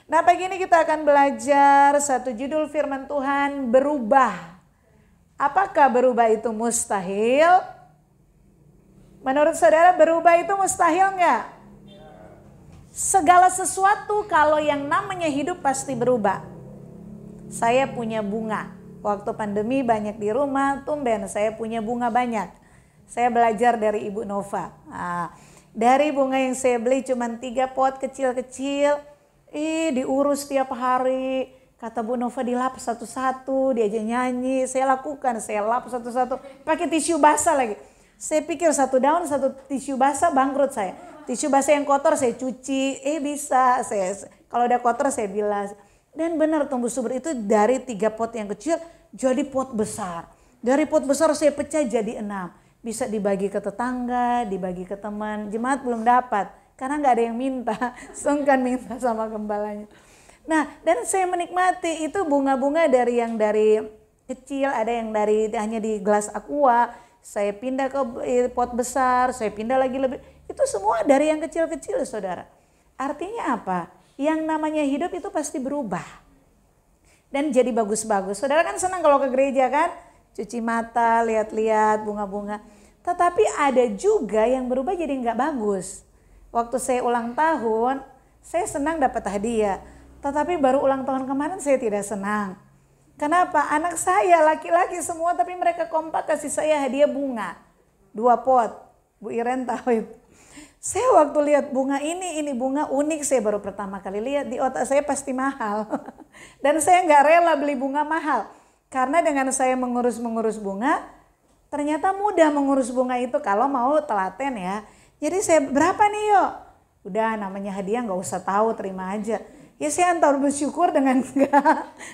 Nah, pagi ini kita akan belajar satu judul firman Tuhan, berubah. Apakah berubah itu mustahil? Menurut saudara berubah itu mustahil enggak? Segala sesuatu kalau yang namanya hidup pasti berubah. Saya punya bunga. Waktu pandemi banyak di rumah, tumben saya punya bunga banyak. Saya belajar dari Ibu Nova. Nah, dari bunga yang saya beli cuma 3 pot kecil-kecil. Diurus tiap hari. Kata Bu Nova dilap satu-satu, diajak nyanyi. Saya lakukan, saya lap satu-satu. Pakai tisu basah lagi. Saya pikir 1 daun, 1 tisu basah bangkrut saya. Tisu basah yang kotor saya cuci, bisa. Kalau udah kotor saya bilas. Dan benar tumbuh subur itu dari 3 pot yang kecil jadi pot besar. Dari pot besar saya pecah jadi 6. Bisa dibagi ke tetangga, dibagi ke teman. Jemaat belum dapat karena nggak ada yang minta. Sungkan minta sama gembalanya. Nah, dan saya menikmati itu bunga-bunga dari kecil, ada yang dari hanya di gelas aqua. Saya pindah ke pot besar, saya pindah lagi lebih. Itu semua dari yang kecil-kecil, saudara. Artinya apa? Yang namanya hidup itu pasti berubah. Dan jadi bagus-bagus. Saudara kan senang kalau ke gereja kan? Cuci mata, lihat-lihat bunga-bunga. Tetapi ada juga yang berubah jadi nggak bagus. Waktu saya ulang tahun, saya senang dapat hadiah. Tetapi baru ulang tahun kemarin saya tidak senang. Kenapa? Anak saya laki-laki semua tapi mereka kompak kasih saya hadiah bunga. 2 pot. Bu Iren tahu itu. Saya waktu lihat bunga ini bunga unik, saya baru pertama kali lihat, di otak saya pasti mahal. Dan saya nggak rela beli bunga mahal. Karena dengan saya mengurus bunga, ternyata mudah mengurus bunga itu kalau mau telaten ya. Jadi saya berapa nih yuk? Udah namanya hadiah nggak usah tahu, terima aja. Ya saya antar bersyukur dengan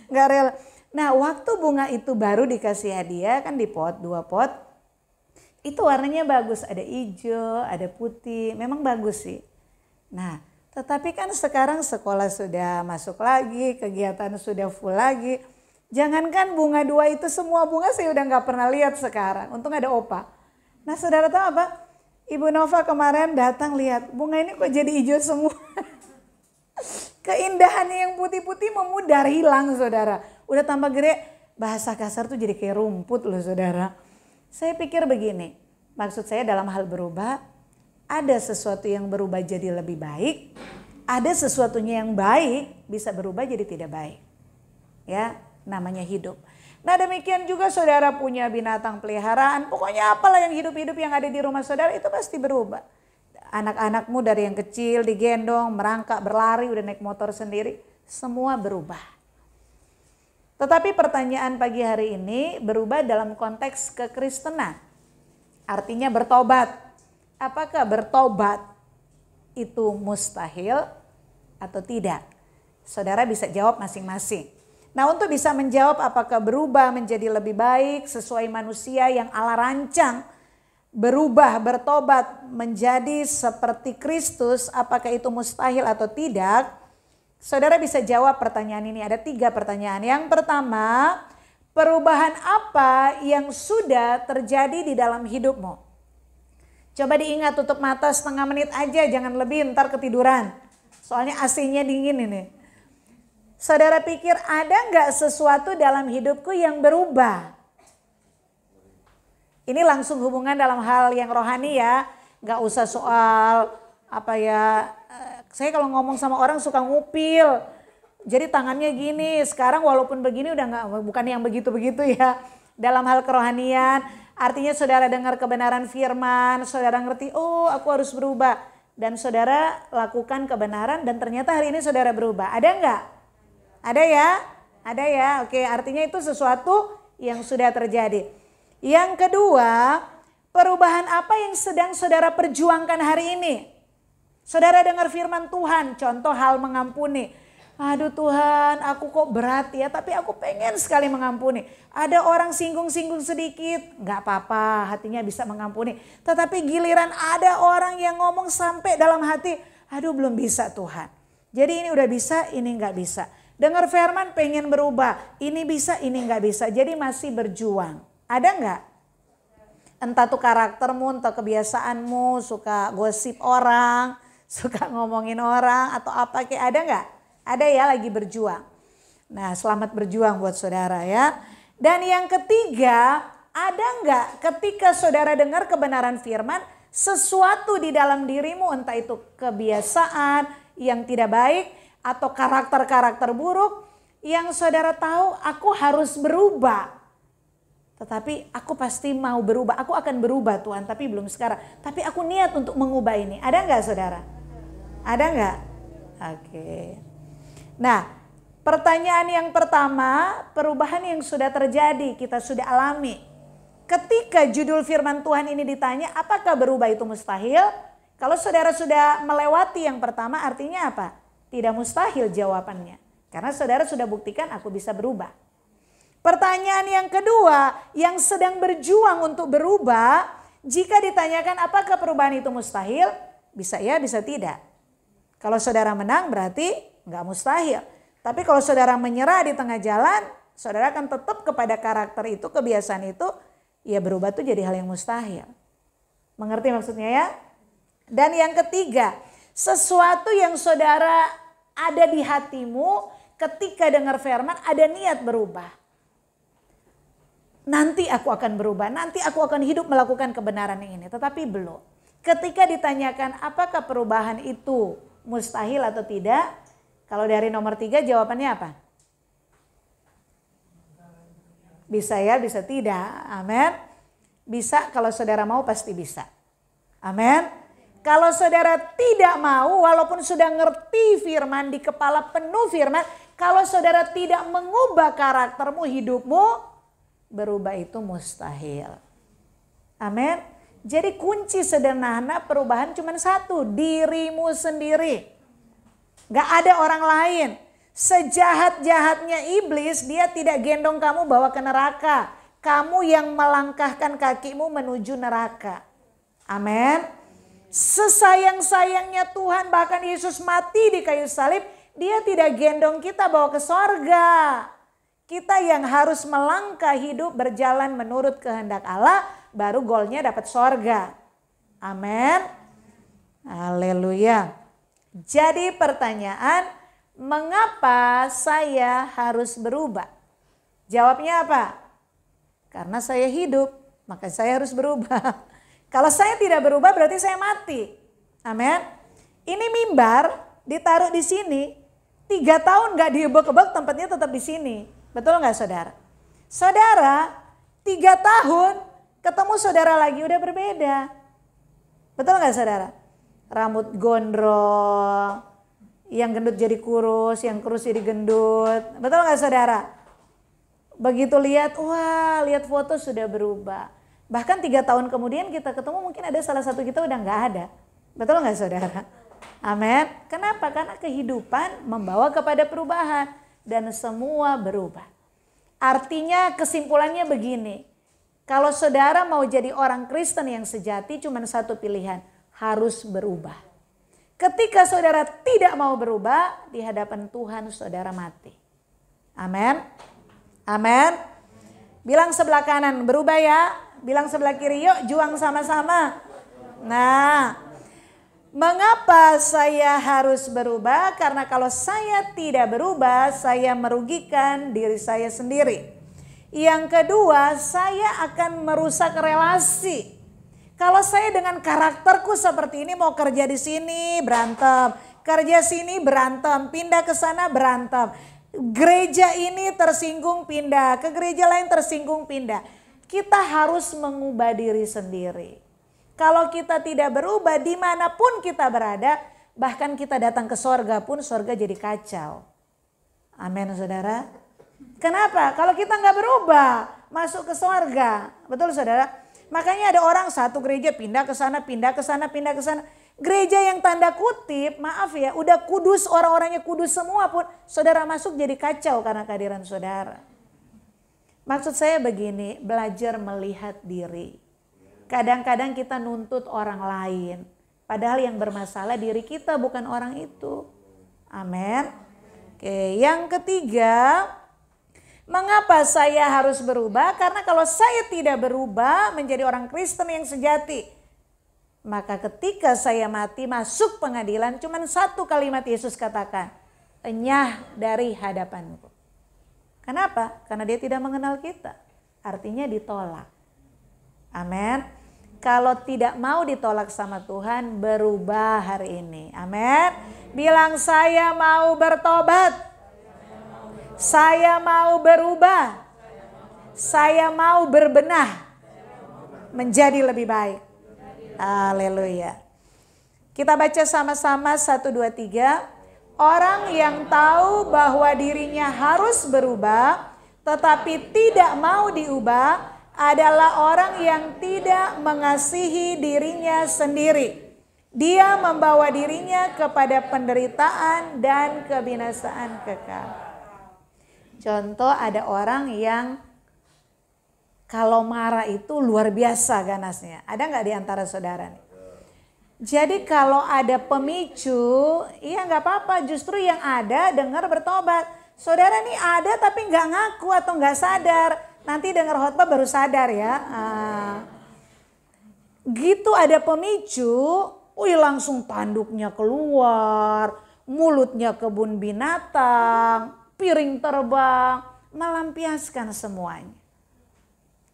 nggak rela. Nah waktu bunga itu baru dikasih hadiah kan di pot, 2 pot. Itu warnanya bagus, ada hijau, ada putih, memang bagus sih. Nah tetapi kan sekarang sekolah sudah masuk lagi, kegiatan sudah full lagi. Jangankan bunga 2 itu, semua bunga saya udah nggak pernah lihat sekarang. Untung ada opa. Nah saudara tahu apa? Ibu Nova kemarin datang lihat bunga ini kok jadi hijau semua. Keindahannya yang putih-putih memudar, hilang saudara. Udah tambah gede, bahasa kasar tuh jadi kayak rumput loh saudara. Saya pikir begini, maksud saya dalam hal berubah, ada sesuatu yang berubah jadi lebih baik, ada sesuatunya yang baik bisa berubah jadi tidak baik. Ya, namanya hidup. Nah demikian juga saudara punya binatang peliharaan, pokoknya apalah yang hidup-hidup yang ada di rumah saudara itu pasti berubah. Anak-anakmu dari yang kecil digendong, merangkak, berlari, udah naik motor sendiri, semua berubah. Tetapi pertanyaan pagi hari ini berubah dalam konteks kekristenan. Artinya bertobat. Apakah bertobat itu mustahil atau tidak? Saudara bisa jawab masing-masing. Nah untuk bisa menjawab apakah berubah menjadi lebih baik sesuai manusia yang Allah rancang, berubah, bertobat menjadi seperti Kristus, apakah itu mustahil atau tidak? Saudara bisa jawab pertanyaan ini, ada 3 pertanyaan. Yang pertama, perubahan apa yang sudah terjadi di dalam hidupmu? Coba diingat, tutup mata setengah menit aja, jangan lebih, ntar ketiduran. Soalnya AC-nya dingin ini. Saudara pikir ada nggak sesuatu dalam hidupku yang berubah? Ini langsung hubungan dalam hal yang rohani ya. Nggak usah soal apa ya. Saya kalau ngomong sama orang suka ngupil. Jadi tangannya gini. Sekarang walaupun begini udah nggak, bukan yang begitu-begitu ya. Dalam hal kerohanian. Artinya saudara dengar kebenaran firman. Saudara ngerti, oh aku harus berubah. Dan saudara lakukan kebenaran dan ternyata hari ini saudara berubah. Ada nggak? Ada ya? Ada ya? Oke, artinya itu sesuatu yang sudah terjadi. Yang kedua, perubahan apa yang sedang saudara perjuangkan hari ini? Saudara dengar firman Tuhan, contoh hal mengampuni. Aduh Tuhan, aku kok berat ya, tapi aku pengen sekali mengampuni. Ada orang singgung-singgung sedikit, gak apa-apa, hatinya bisa mengampuni. Tetapi giliran ada orang yang ngomong sampai dalam hati, aduh belum bisa Tuhan. Jadi ini udah bisa, ini gak bisa. Dengar firman pengen berubah, ini bisa, ini nggak bisa. Jadi masih berjuang. Ada nggak? Entah tuh karaktermu, entah kebiasaanmu, suka gosip orang, suka ngomongin orang atau apa kayak, ada nggak? Ada ya lagi berjuang. Nah, selamat berjuang buat saudara ya. Dan yang ketiga, ada enggak ketika saudara dengar kebenaran firman, sesuatu di dalam dirimu, entah itu kebiasaan yang tidak baik atau karakter-karakter buruk yang saudara tahu aku harus berubah. Tetapi aku pasti mau berubah, aku akan berubah Tuhan, tapi belum sekarang. Tapi aku niat untuk mengubah ini. Ada enggak saudara? Ada enggak? Oke. Nah, pertanyaan yang pertama, perubahan yang sudah terjadi, kita sudah alami. Ketika judul firman Tuhan ini ditanya, apakah berubah itu mustahil? Kalau saudara sudah melewati yang pertama, artinya apa? Tidak mustahil jawabannya. Karena saudara sudah buktikan aku bisa berubah. Pertanyaan yang kedua, yang sedang berjuang untuk berubah, jika ditanyakan apakah perubahan itu mustahil? Bisa ya, bisa tidak. Kalau saudara menang berarti nggak mustahil. Tapi kalau saudara menyerah di tengah jalan, saudara akan tetap kepada karakter itu, kebiasaan itu, ya berubah itu jadi hal yang mustahil. Mengerti maksudnya ya? Dan yang ketiga, sesuatu yang saudara ada di hatimu ketika dengar firman ada niat berubah. Nanti aku akan berubah, nanti aku akan hidup melakukan kebenaran yang ini. Tetapi belum. Ketika ditanyakan apakah perubahan itu mustahil atau tidak, kalau dari nomor 3 jawabannya apa? Bisa ya, bisa tidak. Amin. Bisa, kalau saudara mau pasti bisa. Amin. Kalau saudara tidak mau, walaupun sudah ngerti firman, di kepala penuh firman, kalau saudara tidak mengubah karaktermu, hidupmu, berubah itu mustahil. Amin. Jadi kunci sederhana perubahan cuma satu, dirimu sendiri. Gak ada orang lain. Sejahat-jahatnya iblis, dia tidak gendong kamu bawa ke neraka. Kamu yang melangkahkan kakimu menuju neraka. Amin. Sesayang-sayangnya Tuhan, bahkan Yesus mati di kayu salib, dia tidak gendong kita bawa ke sorga. Kita yang harus melangkah hidup berjalan menurut kehendak Allah, baru golnya dapat sorga. Amin. Haleluya. Jadi pertanyaan, mengapa saya harus berubah? Jawabnya apa? Karena saya hidup, maka saya harus berubah. Kalau saya tidak berubah berarti saya mati. Amin. Ini mimbar ditaruh di sini, 3 tahun gak diebek-ebek, tempatnya tetap di sini. Betul gak saudara? Saudara 3 tahun ketemu saudara lagi udah berbeda. Betul gak saudara? Rambut gondrong, yang gendut jadi kurus, yang kurus jadi gendut. Betul gak saudara? Begitu lihat, wah lihat foto sudah berubah. Bahkan 3 tahun kemudian kita ketemu mungkin ada salah satu kita udah gak ada. Betul gak saudara? Amin. Kenapa? Karena kehidupan membawa kepada perubahan. Dan semua berubah. Artinya kesimpulannya begini. Kalau saudara mau jadi orang Kristen yang sejati cuma satu pilihan. Harus berubah. Ketika saudara tidak mau berubah, di hadapan Tuhan saudara mati. Amin. Amin. Bilang sebelah kanan, berubah ya. Bilang sebelah kiri, yuk juang sama-sama. Nah, mengapa saya harus berubah? Karena kalau saya tidak berubah, saya merugikan diri saya sendiri. Yang kedua, saya akan merusak relasi. Kalau saya dengan karakterku seperti ini mau kerja di sini berantem, kerja sini berantem, pindah ke sana berantem. Gereja ini tersinggung pindah, ke gereja lain tersinggung pindah. Kita harus mengubah diri sendiri. Kalau kita tidak berubah dimanapun kita berada, bahkan kita datang ke sorga pun sorga jadi kacau. Amin saudara. Kenapa? Kalau kita nggak berubah masuk ke sorga. Betul saudara? Makanya ada orang satu gereja pindah ke sana, pindah ke sana, pindah ke sana. Gereja yang tanda kutip, maaf ya, udah kudus, orang-orangnya kudus semua pun saudara masuk jadi kacau karena kehadiran saudara. Maksud saya begini, belajar melihat diri. Kadang-kadang kita nuntut orang lain. Padahal yang bermasalah diri kita bukan orang itu. Amin. Oke, yang ketiga, mengapa saya harus berubah? Karena kalau saya tidak berubah menjadi orang Kristen yang sejati, maka ketika saya mati masuk pengadilan, cuman satu kalimat Yesus katakan, enyah dari hadapanku. Kenapa? Karena dia tidak mengenal kita. Artinya ditolak. Amin. Kalau tidak mau ditolak sama Tuhan, berubah hari ini. Amin. Bilang, saya mau bertobat. Saya mau berubah. Saya mau berbenah menjadi lebih baik. Haleluya. Kita baca sama-sama 1, 2, 3. Orang yang tahu bahwa dirinya harus berubah, tetapi tidak mau diubah, adalah orang yang tidak mengasihi dirinya sendiri. Dia membawa dirinya kepada penderitaan dan kebinasaan kekal. Contoh, ada orang yang kalau marah itu luar biasa ganasnya. Ada nggak di antara saudara nih? Jadi kalau ada pemicu, iya nggak apa-apa. Justru yang ada dengar bertobat. Saudara nih ada tapi nggak ngaku atau nggak sadar. Nanti dengar khotbah baru sadar ya. Gitu ada pemicu, langsung tanduknya keluar, mulutnya kebun binatang, piring terbang, melampiaskan semuanya.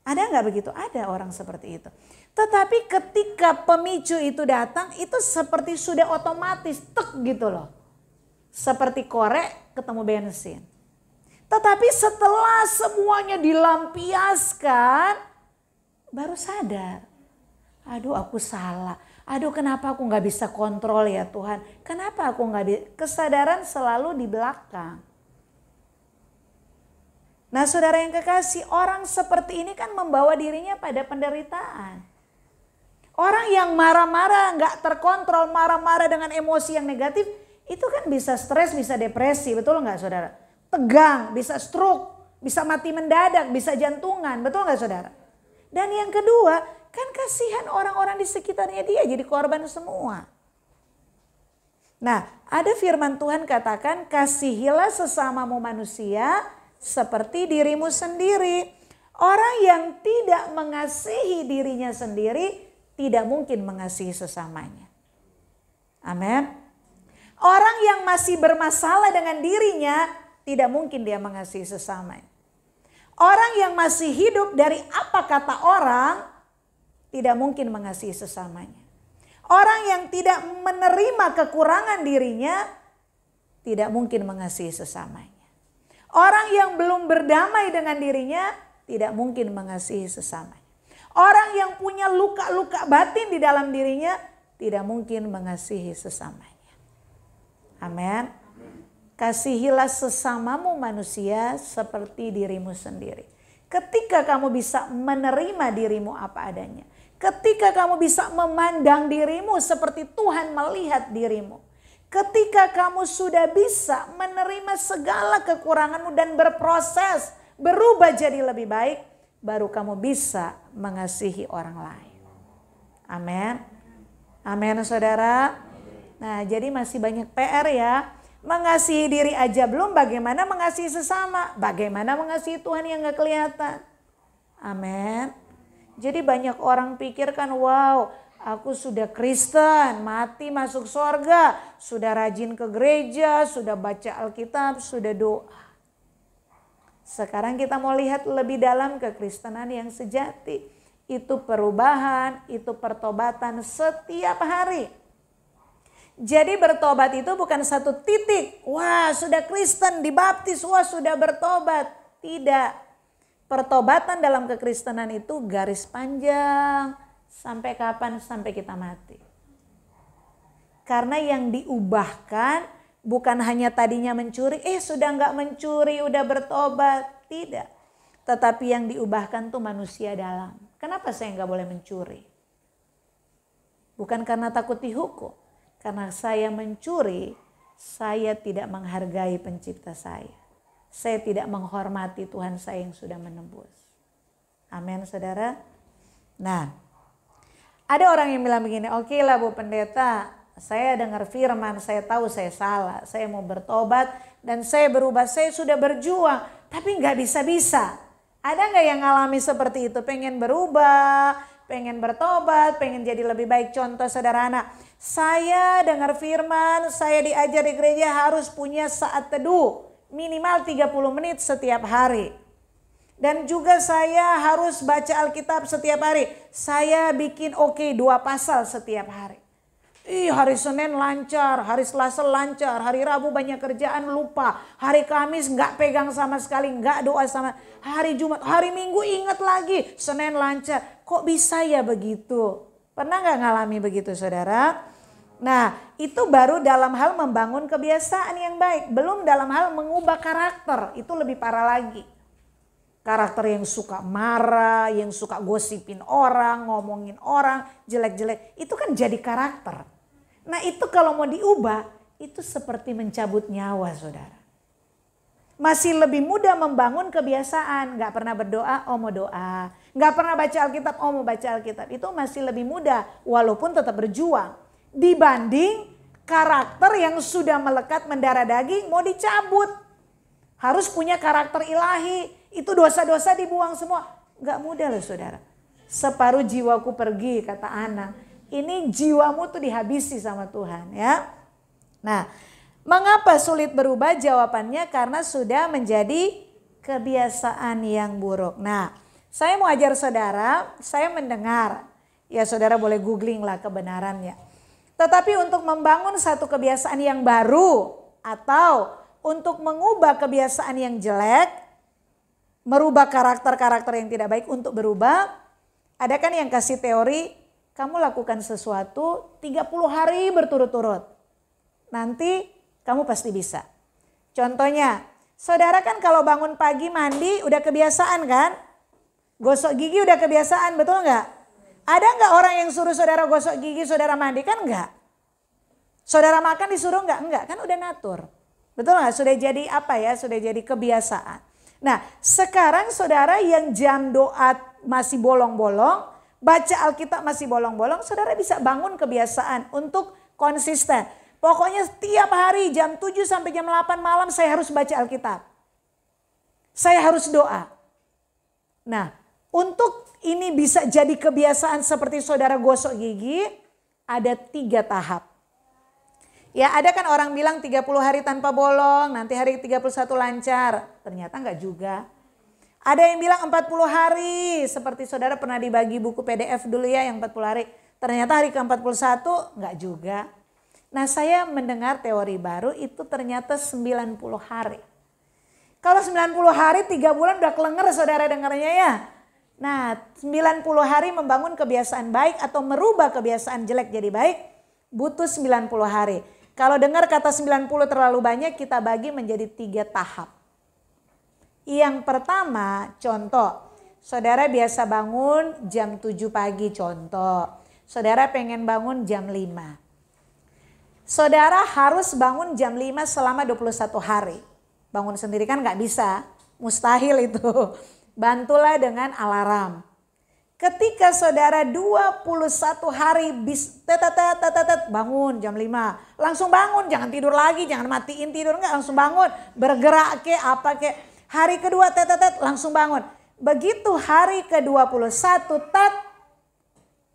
Ada nggak begitu? Ada orang seperti itu. Tetapi ketika pemicu itu datang, itu seperti sudah otomatis, tek gitu loh. Seperti korek ketemu bensin. Tetapi setelah semuanya dilampiaskan, baru sadar. Aduh, aku salah. Aduh, kenapa aku nggak bisa kontrol ya Tuhan? Kenapa aku nggak bisa? Kesadaran selalu di belakang. Nah, saudara yang kekasih, orang seperti ini kan membawa dirinya pada penderitaan. Orang yang marah-marah, nggak terkontrol, marah-marah dengan emosi yang negatif, itu kan bisa stres, bisa depresi, betul nggak saudara? Tegang, bisa stroke, bisa mati mendadak, bisa jantungan, betul nggak saudara? Dan yang kedua, kan kasihan orang-orang di sekitarnya dia jadi korban semua. Nah, ada firman Tuhan katakan, kasihilah sesamamu manusia seperti dirimu sendiri. Orang yang tidak mengasihi dirinya sendiri tidak mungkin mengasihi sesamanya. Amin. Orang yang masih bermasalah dengan dirinya tidak mungkin dia mengasihi sesamanya. Orang yang masih hidup dari apa kata orang tidak mungkin mengasihi sesamanya. Orang yang tidak menerima kekurangan dirinya tidak mungkin mengasihi sesamanya. Orang yang belum berdamai dengan dirinya tidak mungkin mengasihi sesamanya. Orang yang punya luka-luka batin di dalam dirinya tidak mungkin mengasihi sesamanya. Amin. Kasihilah sesamamu manusia seperti dirimu sendiri. Ketika kamu bisa menerima dirimu apa adanya. Ketika kamu bisa memandang dirimu seperti Tuhan melihat dirimu. Ketika kamu sudah bisa menerima segala kekuranganmu dan berproses berubah jadi lebih baik, baru kamu bisa mengasihi orang lain. Amin. Amin saudara. Nah, jadi masih banyak PR ya. Mengasihi diri aja belum, bagaimana mengasihi sesama? Bagaimana mengasihi Tuhan yang gak kelihatan? Amin. Jadi banyak orang pikirkan, wow, aku sudah Kristen, mati masuk surga, sudah rajin ke gereja, sudah baca Alkitab, sudah doa. Sekarang kita mau lihat lebih dalam kekristenan yang sejati. Itu perubahan, itu pertobatan setiap hari. Jadi bertobat itu bukan satu titik. Wah, sudah Kristen, dibaptis, wah sudah bertobat. Tidak. Pertobatan dalam kekristenan itu garis panjang. Sampai kapan? Sampai kita mati. Karena yang diubahkan bukan hanya tadinya mencuri, sudah enggak mencuri, udah bertobat. Tidak. Tetapi yang diubahkan tuh manusia dalam. Kenapa saya enggak boleh mencuri? Bukan karena takut dihukum. Karena saya mencuri, saya tidak menghargai pencipta saya. Saya tidak menghormati Tuhan saya yang sudah menebus. Amin saudara. Nah, ada orang yang bilang begini, oke lah Bu Pendeta, saya dengar firman, saya tahu saya salah, saya mau bertobat dan saya berubah, saya sudah berjuang, tapi nggak bisa-bisa. Ada nggak yang ngalami seperti itu? Pengen berubah, pengen bertobat, pengen jadi lebih baik. Contoh sederhana, saya dengar firman, saya diajar di gereja harus punya saat teduh minimal 30 menit setiap hari. Dan juga saya harus baca Alkitab setiap hari. Saya bikin 2 pasal setiap hari. Hari Senin lancar, hari Selasa lancar, hari Rabu banyak kerjaan lupa, hari Kamis nggak pegang sama sekali, nggak doa sama, hari Jumat, hari Minggu ingat lagi, Senin lancar. Kok bisa ya begitu? Pernah nggak ngalami begitu saudara? Nah itu baru dalam hal membangun kebiasaan yang baik, belum dalam hal mengubah karakter, itu lebih parah lagi. Karakter yang suka marah, yang suka gosipin orang, ngomongin orang, jelek-jelek, itu kan jadi karakter. Nah itu kalau mau diubah, itu seperti mencabut nyawa saudara. Masih lebih mudah membangun kebiasaan, gak pernah berdoa, mau doa. Gak pernah baca Alkitab, mau baca Alkitab. Itu masih lebih mudah, walaupun tetap berjuang. Dibanding karakter yang sudah melekat mendarah daging, mau dicabut. Harus punya karakter ilahi. Itu dosa-dosa dibuang semua. Gak mudah loh saudara. Separuh jiwaku pergi kata Ana. Ini jiwamu tuh dihabisi sama Tuhan ya. Nah mengapa sulit berubah? Jawabannya karena sudah menjadi kebiasaan yang buruk. Nah saya mau ajar saudara, saya mendengar. Ya saudara boleh googling lah kebenarannya. Tetapi untuk membangun satu kebiasaan yang baru atau untuk mengubah kebiasaan yang jelek, merubah karakter-karakter yang tidak baik untuk berubah. Ada kan yang kasih teori, kamu lakukan sesuatu 30 hari berturut-turut. Nanti kamu pasti bisa. Contohnya, saudara kan kalau bangun pagi mandi udah kebiasaan kan? Gosok gigi udah kebiasaan, betul nggak? Ada nggak orang yang suruh saudara gosok gigi, saudara mandi? Kan nggak. Saudara makan disuruh nggak? Enggak, kan udah natur. Betul nggak? Sudah jadi apa ya? Sudah jadi kebiasaan. Nah sekarang saudara yang jam doa masih bolong-bolong, baca Alkitab masih bolong-bolong, saudara bisa bangun kebiasaan untuk konsisten. Pokoknya setiap hari jam 7 sampai jam 8 malam saya harus baca Alkitab. Saya harus doa. Nah untuk ini bisa jadi kebiasaan seperti saudara gosok gigi, ada 3 tahap. Ya ada kan orang bilang 30 hari tanpa bolong, nanti hari 31 lancar. Ternyata enggak juga. Ada yang bilang 40 hari, seperti saudara pernah dibagi buku PDF dulu ya yang 40 hari. Ternyata hari ke-41 enggak juga. Nah saya mendengar teori baru itu ternyata 90 hari. Kalau 90 hari 3 bulan udah kelenger saudara dengarnya ya. Nah 90 hari membangun kebiasaan baik atau merubah kebiasaan jelek jadi baik butuh 90 hari. Kalau dengar kata 90 terlalu banyak, kita bagi menjadi 3 tahap. Yang pertama, contoh, saudara biasa bangun jam 7 pagi contoh. Saudara pengen bangun jam 5. Saudara harus bangun jam 5 selama 21 hari. Bangun sendiri kan gak bisa, mustahil itu. Bantulah dengan alarm. Ketika saudara 21 hari bangun jam 5. Langsung bangun, jangan tidur lagi, jangan matiin tidur, enggak langsung bangun. Bergerak ke apa ke. Hari kedua langsung bangun. Begitu hari ke-21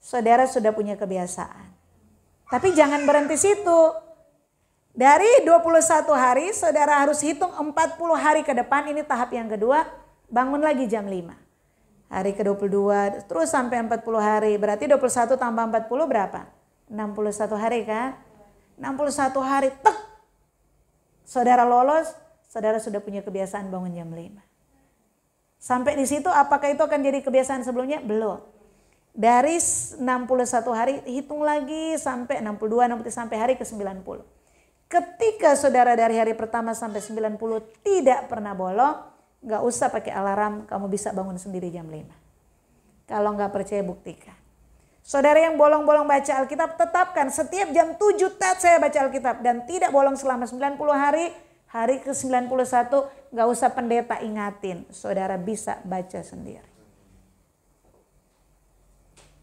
saudara sudah punya kebiasaan. Tapi jangan berhenti situ. Dari 21 hari saudara harus hitung 40 hari ke depan, ini tahap yang kedua, bangun lagi jam 5. Hari ke-22 terus sampai 40 hari. Berarti 21 tambah 40 berapa? 61 hari kan? 61 hari tek. Saudara lolos, saudara sudah punya kebiasaan bangun jam 5. Sampai di situ apakah itu akan jadi kebiasaan sebelumnya? Belum. Dari 61 hari hitung lagi sampai 62, 63 sampai hari ke-90. Ketika saudara dari hari pertama sampai 90 tidak pernah bolong, gak usah pakai alarm, kamu bisa bangun sendiri jam 5. Kalau gak percaya buktikan. Saudara yang bolong-bolong baca Alkitab, tetapkan setiap jam 7 saya baca Alkitab. Dan tidak bolong selama 90 hari, hari ke-91 gak usah pendeta ingatin. Saudara bisa baca sendiri.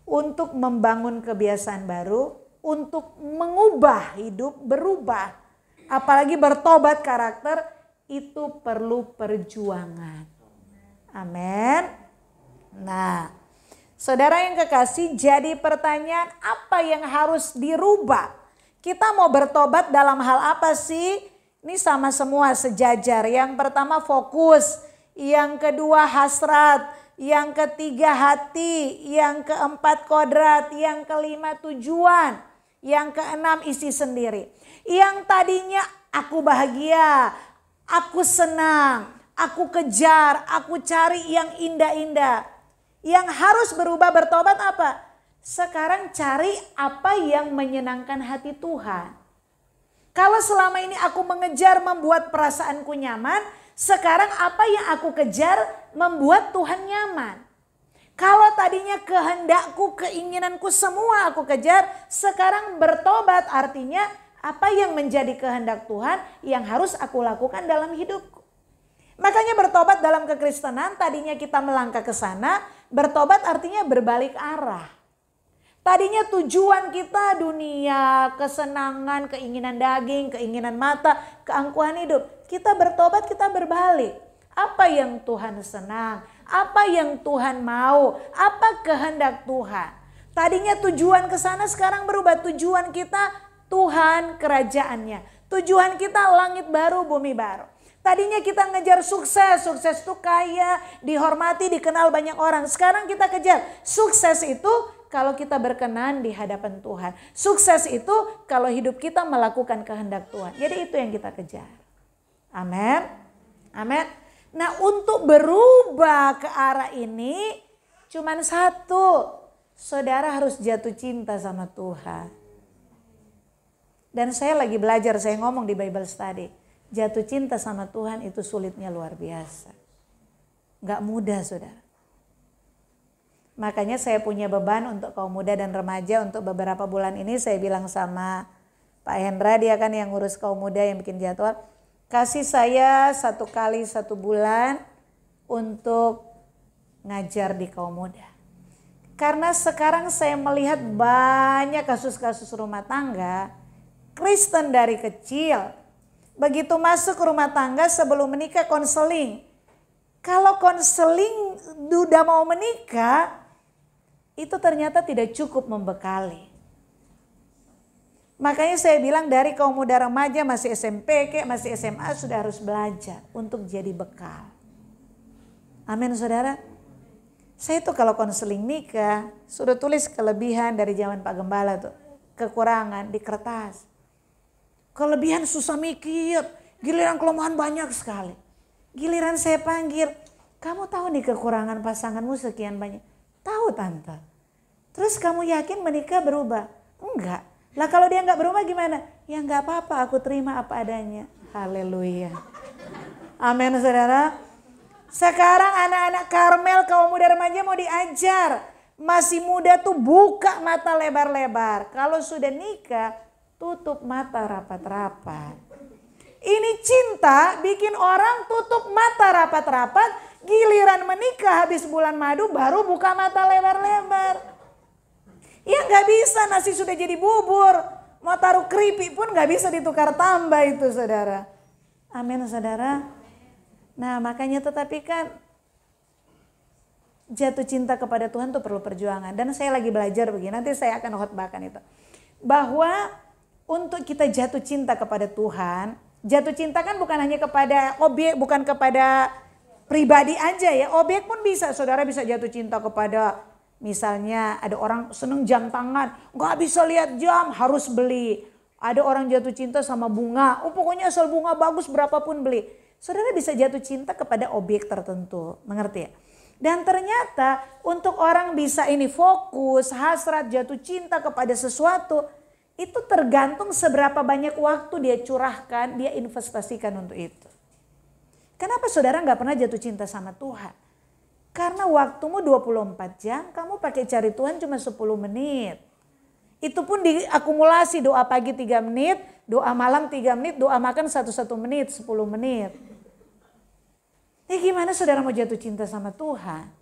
Untuk membangun kebiasaan baru, untuk mengubah hidup, berubah. Apalagi bertobat karakter, itu perlu perjuangan. Amin. Nah, Saudara yang kekasih, jadi pertanyaan apa yang harus dirubah? Kita mau bertobat dalam hal apa sih? Ini sama semua sejajar. Yang pertama fokus, yang kedua hasrat, yang ketiga hati, yang keempat kodrat, yang kelima tujuan, yang keenam isi sendiri. Yang tadinya aku bahagia, aku senang, aku kejar, aku cari yang indah-indah. Yang harus berubah bertobat apa? Sekarang cari apa yang menyenangkan hati Tuhan. Kalau selama ini aku mengejar membuat perasaanku nyaman, sekarang apa yang aku kejar membuat Tuhan nyaman. Kalau tadinya kehendakku, keinginanku semua aku kejar, sekarang bertobat artinya apa yang menjadi kehendak Tuhan yang harus aku lakukan dalam hidupku. Makanya bertobat dalam kekristenan tadinya kita melangkah ke sana, bertobat artinya berbalik arah. Tadinya tujuan kita dunia, kesenangan, keinginan daging, keinginan mata, keangkuhan hidup. Kita bertobat, kita berbalik. Apa yang Tuhan senang, apa yang Tuhan mau, apa kehendak Tuhan. Tadinya tujuan ke sana sekarang berubah. Tujuan kita Tuhan kerajaannya. Tujuan kita langit baru, bumi baru. Tadinya kita ngejar sukses, sukses itu kaya, dihormati, dikenal banyak orang. Sekarang kita kejar sukses itu kalau kita berkenan di hadapan Tuhan. Sukses itu kalau hidup kita melakukan kehendak Tuhan. Jadi itu yang kita kejar. Amin. Amin. Nah untuk berubah ke arah ini cuman satu. Saudara harus jatuh cinta sama Tuhan. Dan saya lagi belajar, saya ngomong di Bible Study. Jatuh cinta sama Tuhan itu sulitnya luar biasa. Gak mudah saudara. Makanya saya punya beban untuk kaum muda dan remaja untuk beberapa bulan ini. Saya bilang sama Pak Hendra, dia kan yang ngurus kaum muda yang bikin jadwal. Kasih saya 1 kali 1 bulan untuk ngajar di kaum muda. Karena sekarang saya melihat banyak kasus-kasus rumah tangga. Kristen dari kecil. Begitu masuk rumah tangga sebelum menikah konseling. Kalau konseling udah mau menikah, itu ternyata tidak cukup membekali. Makanya saya bilang dari kaum muda remaja masih SMP, masih SMA sudah harus belajar untuk jadi bekal. Amin saudara. Saya tuh kalau konseling nikah sudah tulis kelebihan dari zaman Pak Gembala tuh. Kekurangan di kertas. Kelebihan susah mikir, giliran kelemahan banyak sekali. Giliran saya panggil, kamu tahu nih kekurangan pasanganmu sekian banyak. Tahu tante. Terus kamu yakin menikah berubah? Enggak. Lah kalau dia enggak berubah gimana? Ya enggak apa-apa, aku terima apa adanya. Haleluya. Amin saudara. Sekarang anak-anak Karmel kaum muda remaja mau diajar. Masih muda tuh buka mata lebar-lebar. Kalau sudah nikah, tutup mata rapat-rapat. Ini cinta bikin orang tutup mata rapat-rapat. Giliran menikah habis bulan madu baru buka mata lebar-lebar. Ya gak bisa, nasi sudah jadi bubur. Mau taruh keripik pun gak bisa ditukar tambah itu saudara. Amin saudara. Nah makanya tetapi kan jatuh cinta kepada Tuhan itu perlu perjuangan. Dan saya lagi belajar begini, nanti saya akan khotbahkan itu. Bahwa untuk kita jatuh cinta kepada Tuhan, jatuh cinta kan bukan hanya kepada objek, bukan kepada pribadi aja ya. Objek pun bisa, saudara bisa jatuh cinta kepada misalnya ada orang seneng jam tangan, gak bisa lihat jam, harus beli. Ada orang jatuh cinta sama bunga, pokoknya asal bunga bagus berapapun beli. Saudara bisa jatuh cinta kepada objek tertentu, mengerti ya? Dan ternyata untuk orang bisa ini fokus, hasrat, jatuh cinta kepada sesuatu, itu tergantung seberapa banyak waktu dia curahkan, dia investasikan untuk itu. Kenapa saudara gak pernah jatuh cinta sama Tuhan? Karena waktumu 24 jam, kamu pakai cari Tuhan cuma 10 menit. Itu pun diakumulasi, doa pagi 3 menit, doa malam 3 menit, doa makan 1 menit, 10 menit. Gimana saudara mau jatuh cinta sama Tuhan?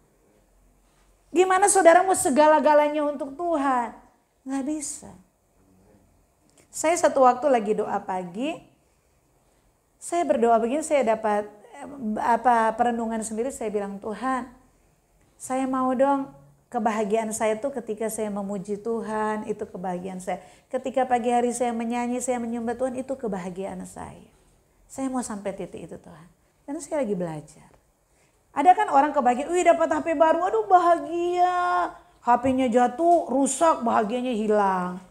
Gimana saudara mau segala-galanya untuk Tuhan? Gak bisa. Saya satu waktu lagi doa pagi, saya berdoa begini, saya dapat perenungan sendiri, saya bilang Tuhan, saya mau dong Kebahagiaan saya tuh ketika saya memuji Tuhan, itu kebahagiaan saya. Ketika pagi hari saya menyanyi, saya menyembah Tuhan, itu kebahagiaan saya. Saya mau sampai titik itu Tuhan. Karena saya lagi belajar. Ada kan orang kebahagiaan, wih dapat HP baru, aduh bahagia. HP-nya jatuh, rusak, bahagianya hilang.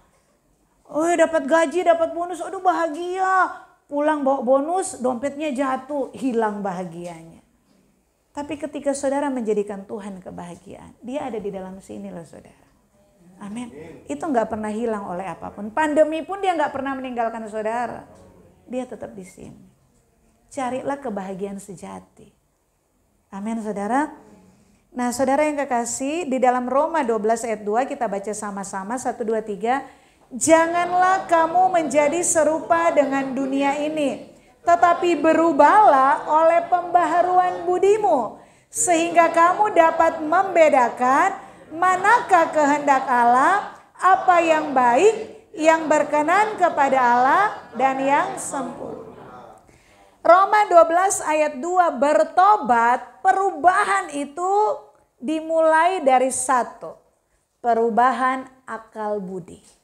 Wih dapat gaji, dapat bonus, aduh bahagia. Pulang bawa bonus, dompetnya jatuh, hilang bahagianya. Tapi ketika saudara menjadikan Tuhan kebahagiaan, dia ada di dalam sini loh saudara. Amin. Itu gak pernah hilang oleh apapun. Pandemi pun dia gak pernah meninggalkan saudara. Dia tetap di sini. Carilah kebahagiaan sejati. Amin saudara. Nah saudara yang kekasih, di dalam Roma 12 ayat 2 kita baca sama-sama 1, 2, 3. Janganlah kamu menjadi serupa dengan dunia ini. Tetapi berubahlah oleh pembaharuan budimu, sehingga kamu dapat membedakan manakah kehendak Allah, apa yang baik, yang berkenan kepada Allah, dan yang sempurna. Roma 12 ayat 2, bertobat, perubahan itu dimulai dari 1, perubahan akal budi.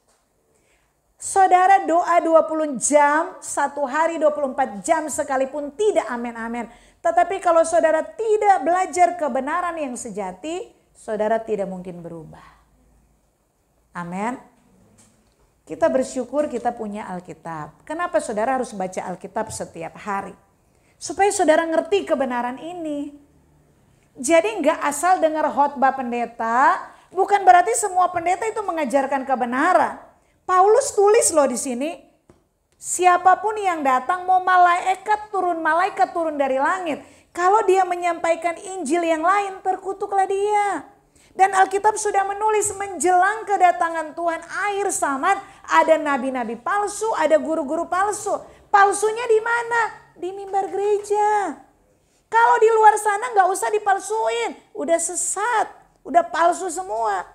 Saudara doa 20 jam, 1 hari 24 jam sekalipun tidak amin-amin. Tetapi kalau saudara tidak belajar kebenaran yang sejati, saudara tidak mungkin berubah. Amin. Kita bersyukur kita punya Alkitab. Kenapa saudara harus baca Alkitab setiap hari? Supaya saudara ngerti kebenaran ini. Jadi nggak asal dengar khotbah pendeta, bukan berarti semua pendeta itu mengajarkan kebenaran. Paulus tulis loh di sini, siapapun yang datang mau malaikat turun dari langit. Kalau dia menyampaikan Injil yang lain, terkutuklah dia. Dan Alkitab sudah menulis menjelang kedatangan Tuhan akhir zaman, ada nabi-nabi palsu, ada guru-guru palsu. Palsunya di mana? Di mimbar gereja. Kalau di luar sana nggak usah dipalsuin, udah sesat, udah palsu semua.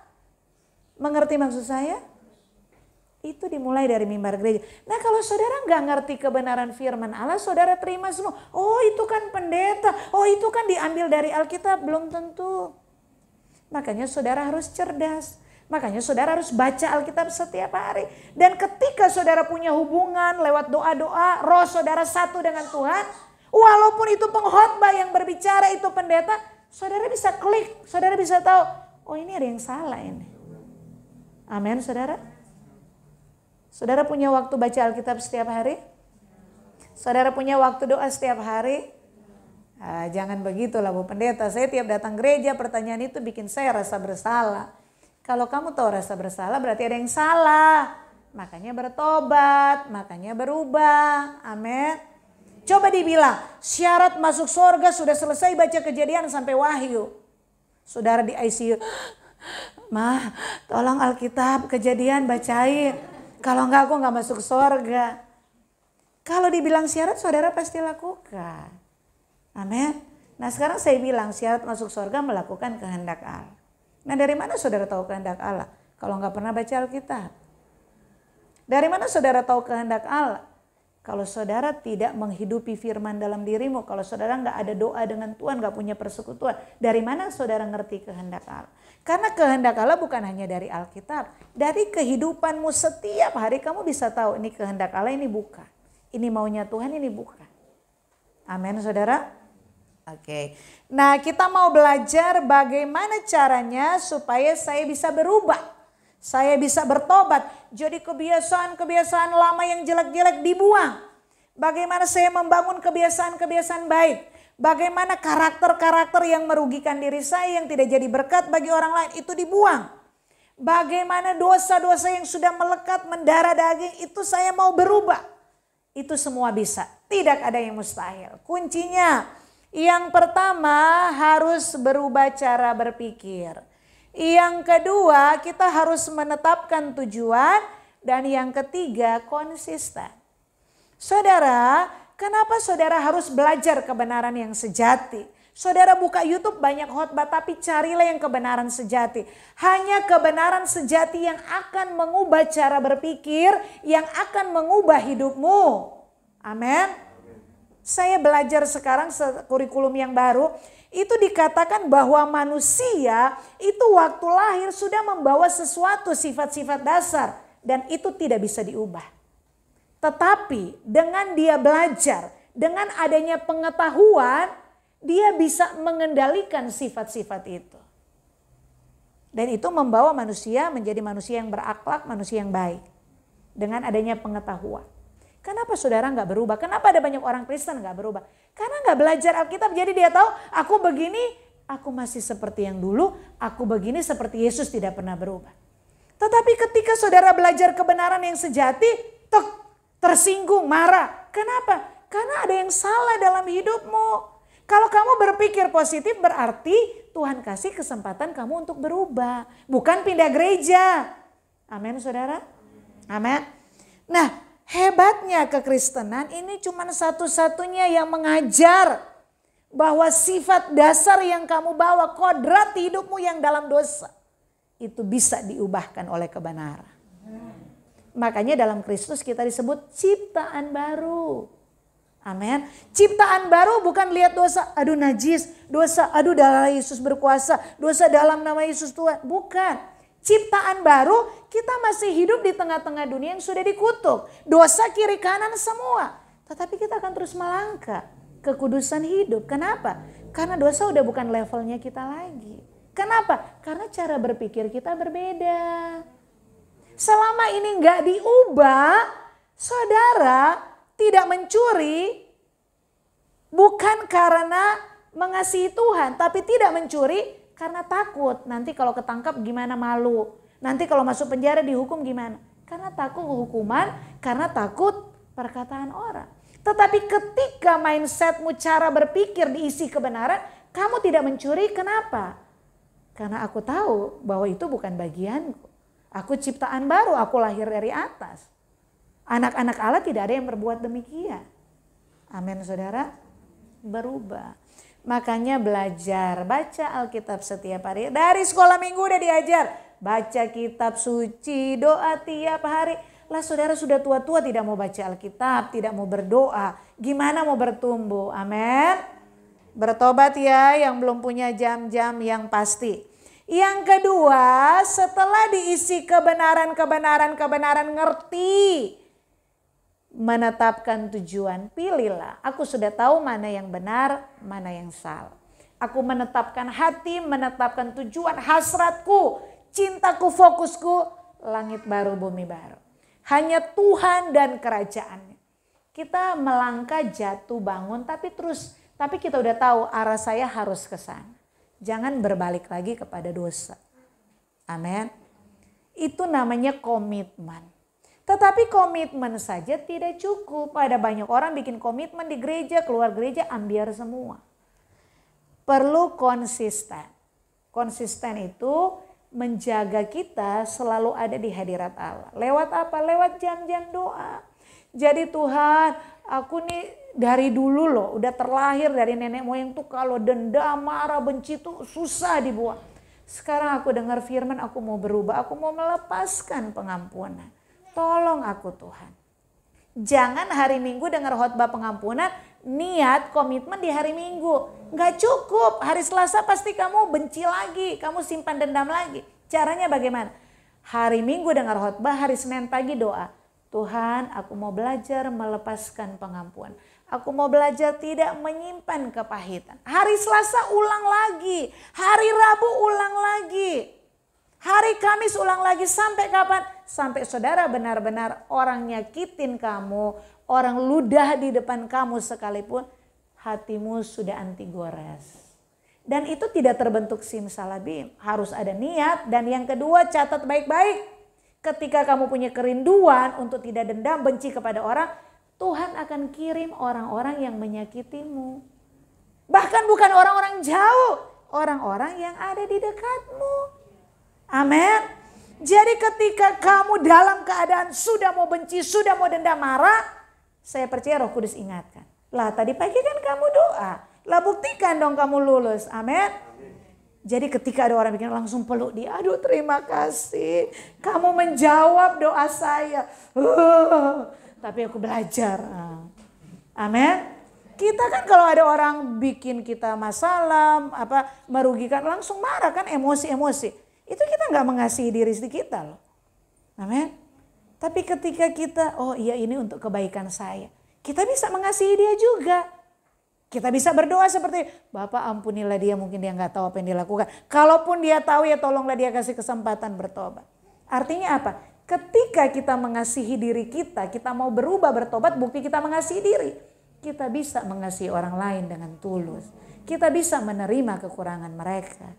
Mengerti maksud saya? Itu dimulai dari mimbar gereja. Nah kalau saudara nggak ngerti kebenaran firman Allah, saudara terima semua. Oh itu kan pendeta, oh itu kan diambil dari Alkitab, belum tentu. Makanya saudara harus cerdas. Makanya saudara harus baca Alkitab setiap hari. Dan ketika saudara punya hubungan lewat doa-doa, roh saudara satu dengan Tuhan. Walaupun itu pengkhotbah yang berbicara, itu pendeta, saudara bisa klik, saudara bisa tahu, oh ini ada yang salah ini. Amin saudara. Saudara punya waktu baca Alkitab setiap hari? Saudara punya waktu doa setiap hari? Jangan begitulah Bu Pendeta, saya tiap datang gereja pertanyaan itu bikin saya rasa bersalah. Kalau kamu tahu rasa bersalah berarti ada yang salah. Makanya bertobat, makanya berubah. Amin. Coba dibilang, syarat masuk surga sudah selesai baca Kejadian sampai Wahyu. Saudara di ICU, "Mah, tolong Alkitab Kejadian bacain. Kalau enggak aku enggak masuk surga." Kalau dibilang syarat saudara pasti lakukan. Amin. Nah sekarang saya bilang syarat masuk surga melakukan kehendak Allah. Nah dari mana saudara tahu kehendak Allah? Kalau enggak pernah baca Alkitab. Dari mana saudara tahu kehendak Allah? Kalau saudara tidak menghidupi firman dalam dirimu. Kalau saudara enggak ada doa dengan Tuhan, enggak punya persekutuan. Dari mana saudara ngerti kehendak Allah? Karena kehendak Allah bukan hanya dari Alkitab. Dari kehidupanmu setiap hari kamu bisa tahu ini kehendak Allah, ini bukan. Ini maunya Tuhan, ini bukan. Amin saudara. Oke. Nah kita mau belajar bagaimana caranya supaya saya bisa berubah. Saya bisa bertobat. Jadi kebiasaan-kebiasaan lama yang jelek-jelek dibuang. Bagaimana saya membangun kebiasaan-kebiasaan baik. Bagaimana karakter-karakter yang merugikan diri saya, yang tidak jadi berkat bagi orang lain, itu dibuang. Bagaimana dosa-dosa yang sudah melekat mendarah daging, itu saya mau berubah. Itu semua bisa, tidak ada yang mustahil. Kuncinya, yang pertama harus berubah cara berpikir. Yang kedua kita harus menetapkan tujuan. Dan yang ketiga konsisten. Saudara, kenapa saudara harus belajar kebenaran yang sejati? Saudara buka YouTube banyak khotbah, tapi carilah yang kebenaran sejati. Hanya kebenaran sejati yang akan mengubah cara berpikir, yang akan mengubah hidupmu. Amin. Saya belajar sekarang kurikulum yang baru, itu dikatakan bahwa manusia itu waktu lahir sudah membawa sesuatu sifat-sifat dasar dan itu tidak bisa diubah. Tetapi dengan dia belajar, dengan adanya pengetahuan, dia bisa mengendalikan sifat-sifat itu. Dan itu membawa manusia menjadi manusia yang berakhlak, manusia yang baik. Dengan adanya pengetahuan. Kenapa saudara nggak berubah? Kenapa ada banyak orang Kristen nggak berubah? Karena nggak belajar Alkitab. Jadi dia tahu aku begini, aku masih seperti yang dulu. Aku begini seperti Yesus tidak pernah berubah. Tetapi ketika saudara belajar kebenaran yang sejati, tersinggung, marah. Kenapa? Karena ada yang salah dalam hidupmu. Kalau kamu berpikir positif berarti Tuhan kasih kesempatan kamu untuk berubah. Bukan pindah gereja. Amin saudara. Amin. Nah, hebatnya kekristenan ini cuma satu-satunya yang mengajar bahwa sifat dasar yang kamu bawa, kodrat hidupmu yang dalam dosa, itu bisa diubahkan oleh kebenaran. Makanya dalam Kristus kita disebut ciptaan baru. Amin. Ciptaan baru bukan lihat dosa, aduh najis, dosa, aduh darah Yesus berkuasa, dosa dalam nama Yesus Tuhan. Bukan. Ciptaan baru, kita masih hidup di tengah-tengah dunia yang sudah dikutuk. Dosa kiri kanan semua. Tetapi kita akan terus melangkah kekudusan hidup. Kenapa? Karena dosa udah bukan levelnya kita lagi. Kenapa? Karena cara berpikir kita berbeda. Selama ini nggak diubah, saudara tidak mencuri bukan karena mengasihi Tuhan, tapi tidak mencuri karena takut. Nanti kalau ketangkap gimana, malu. Nanti kalau masuk penjara dihukum gimana? Karena takut hukuman, karena takut perkataan orang. Tetapi ketika mindsetmu, cara berpikir diisi kebenaran, kamu tidak mencuri, kenapa? Karena aku tahu bahwa itu bukan bagianku. Aku ciptaan baru, aku lahir dari atas. Anak-anak Allah tidak ada yang berbuat demikian. Amin saudara. Berubah. Makanya belajar, baca Alkitab setiap hari. Dari sekolah minggu udah diajar. Baca kitab suci, doa tiap hari. Lah saudara sudah tua-tua tidak mau baca Alkitab, tidak mau berdoa. Gimana mau bertumbuh? Amin. Bertobat ya yang belum punya jam-jam yang pasti. Yang kedua, setelah diisi kebenaran ngerti. Menetapkan tujuan, pilihlah. Aku sudah tahu mana yang benar, mana yang salah. Aku menetapkan hati, menetapkan tujuan, hasratku, cintaku, fokusku, langit baru, bumi baru. Hanya Tuhan dan kerajaannya. Kita melangkah jatuh bangun, tapi kita udah tahu arah saya harus ke sana. Jangan berbalik lagi kepada dosa. Amin. Itu namanya komitmen. Tetapi komitmen saja tidak cukup. Ada banyak orang bikin komitmen di gereja, keluar gereja ambiar semua. Perlu konsisten. Konsisten itu menjaga kita selalu ada di hadirat Allah. Lewat apa? Lewat jam-jam doa. Jadi Tuhan, aku nih dari dulu loh, udah terlahir dari nenek moyang tuh kalau dendam, marah, benci tuh susah dibuang. Sekarang aku dengar firman, aku mau berubah, aku mau melepaskan pengampunan. Tolong aku Tuhan. Jangan hari Minggu dengar khotbah pengampunan, niat komitmen di hari Minggu. Nggak cukup, hari Selasa pasti kamu benci lagi, kamu simpan dendam lagi. Caranya bagaimana? Hari Minggu dengar khotbah, hari Senin pagi doa. Tuhan, aku mau belajar melepaskan pengampunan. Aku mau belajar tidak menyimpan kepahitan. Hari Selasa ulang lagi, hari Rabu ulang lagi. Hari Kamis ulang lagi, sampai kapan? Sampai saudara benar-benar orang nyakitin kamu, orang ludah di depan kamu sekalipun, hatimu sudah anti gores. Dan itu tidak terbentuk simsalabim, harus ada niat. Dan yang kedua, catat baik-baik. Ketika kamu punya kerinduan untuk tidak dendam, benci kepada orang, Tuhan akan kirim orang-orang yang menyakitimu. Bahkan bukan orang-orang jauh, orang-orang yang ada di dekatmu. Amin. Jadi ketika kamu dalam keadaan sudah mau benci, sudah mau dendam, marah, saya percaya Roh Kudus ingatkan. Lah tadi pagi kan kamu doa, lah buktikan dong kamu lulus. Amin. Jadi ketika ada orang bikin langsung peluk dia, aduh terima kasih, kamu menjawab doa saya. Tapi aku belajar. Amin. Kita kan kalau ada orang bikin kita masalah, merugikan, langsung marah kan, emosi-emosi. Itu kita nggak mengasihi diri kita loh. Amin. Tapi ketika kita, oh iya ini untuk kebaikan saya. Kita bisa mengasihi dia juga. Kita bisa berdoa seperti, Bapak ampunilah dia, mungkin dia nggak tahu apa yang dilakukan. Kalaupun dia tahu ya tolonglah dia kasih kesempatan bertobat. Artinya apa? Ketika kita mengasihi diri kita mau berubah bertobat, bukti kita mengasihi diri. Kita bisa mengasihi orang lain dengan tulus. Kita bisa menerima kekurangan mereka.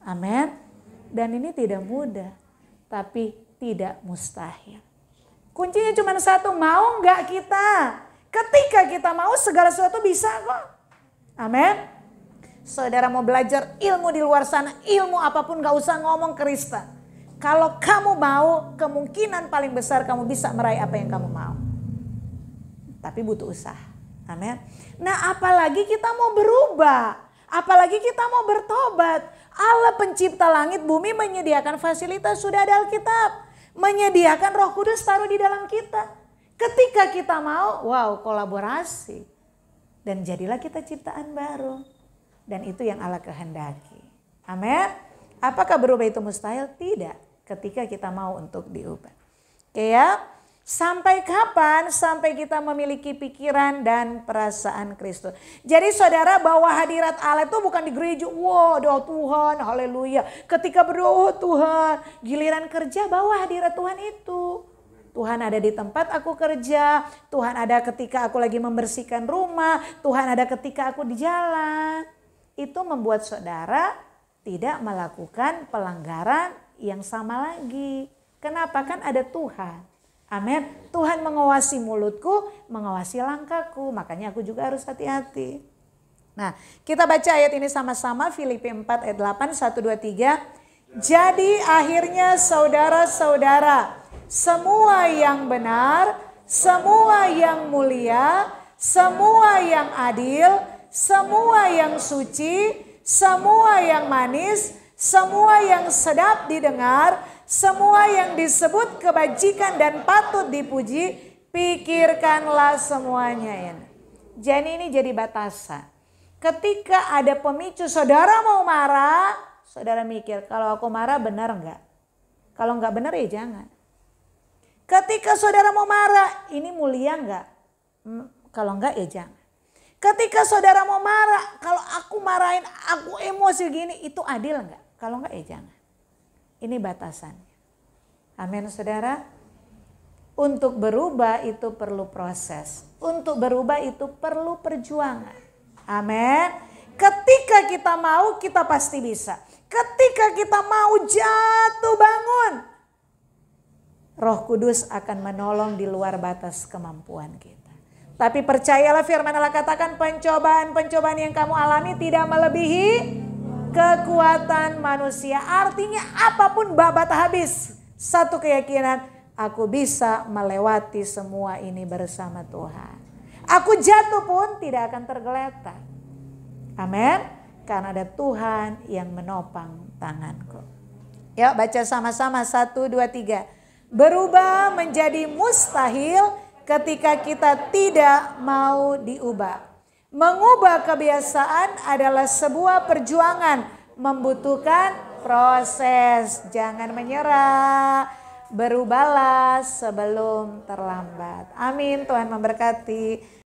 Amin. Dan ini tidak mudah, tapi tidak mustahil. Kuncinya cuma satu, mau nggak kita? Ketika kita mau, segala sesuatu bisa kok. Amin. Saudara mau belajar ilmu di luar sana, ilmu apapun gak usah ngomong Kristen. Kalau kamu mau, kemungkinan paling besar kamu bisa meraih apa yang kamu mau. Tapi butuh usaha. Amin. Nah apalagi kita mau berubah, apalagi kita mau bertobat. Allah pencipta langit bumi menyediakan fasilitas, sudah ada Alkitab. Menyediakan Roh Kudus taruh di dalam kita. Ketika kita mau, wow, kolaborasi. Dan jadilah kita ciptaan baru. Dan itu yang Allah kehendaki. Amin. Apakah berubah itu mustahil? Tidak. Ketika kita mau untuk diubah. Oke ya. Sampai kapan? Sampai kita memiliki pikiran dan perasaan Kristus. Jadi saudara, bahwa hadirat Allah itu bukan di gereja. Wow, doa Tuhan, haleluya. Ketika berdoa, oh Tuhan. Giliran kerja, bawa hadirat Tuhan itu. Tuhan ada di tempat aku kerja. Tuhan ada ketika aku lagi membersihkan rumah. Tuhan ada ketika aku di jalan. Itu membuat saudara tidak melakukan pelanggaran yang sama lagi. Kenapa? Kan ada Tuhan. Amin. Tuhan mengawasi mulutku, mengawasi langkahku. Makanya aku juga harus hati-hati. Nah, kita baca ayat ini sama-sama. Filipi 4 ayat 8, 1, 2, 3. Jadi akhirnya saudara-saudara, semua yang benar, semua yang mulia, semua yang adil, semua yang suci, semua yang manis, semua yang sedap didengar, semua yang disebut kebajikan dan patut dipuji, pikirkanlah semuanya ini. Jadi ini jadi batasan. Ketika ada pemicu saudara mau marah, saudara mikir kalau aku marah benar enggak? Kalau enggak benar ya jangan. Ketika saudara mau marah, ini mulia enggak? Kalau enggak ya jangan. Ketika saudara mau marah, kalau aku marahin, aku emosi gini, itu adil enggak? Kalau enggak ya jangan. Ini batasannya. Amin saudara. Untuk berubah itu perlu proses. Untuk berubah itu perlu perjuangan. Amin. Ketika kita mau, kita pasti bisa. Ketika kita mau jatuh bangun, Roh Kudus akan menolong di luar batas kemampuan kita. Tapi percayalah firman Allah katakan, pencobaan-pencobaan yang kamu alami tidak melebihi kekuatan manusia. Artinya apapun babat habis. Satu keyakinan, aku bisa melewati semua ini bersama Tuhan. Aku jatuh pun tidak akan tergeletak. Amin. Karena ada Tuhan yang menopang tanganku. Ya baca sama-sama 1, 2, 3. Berubah menjadi mustahil ketika kita tidak mau diubah. Mengubah kebiasaan adalah sebuah perjuangan, membutuhkan proses. Jangan menyerah, berubahlah sebelum terlambat. Amin, Tuhan memberkati.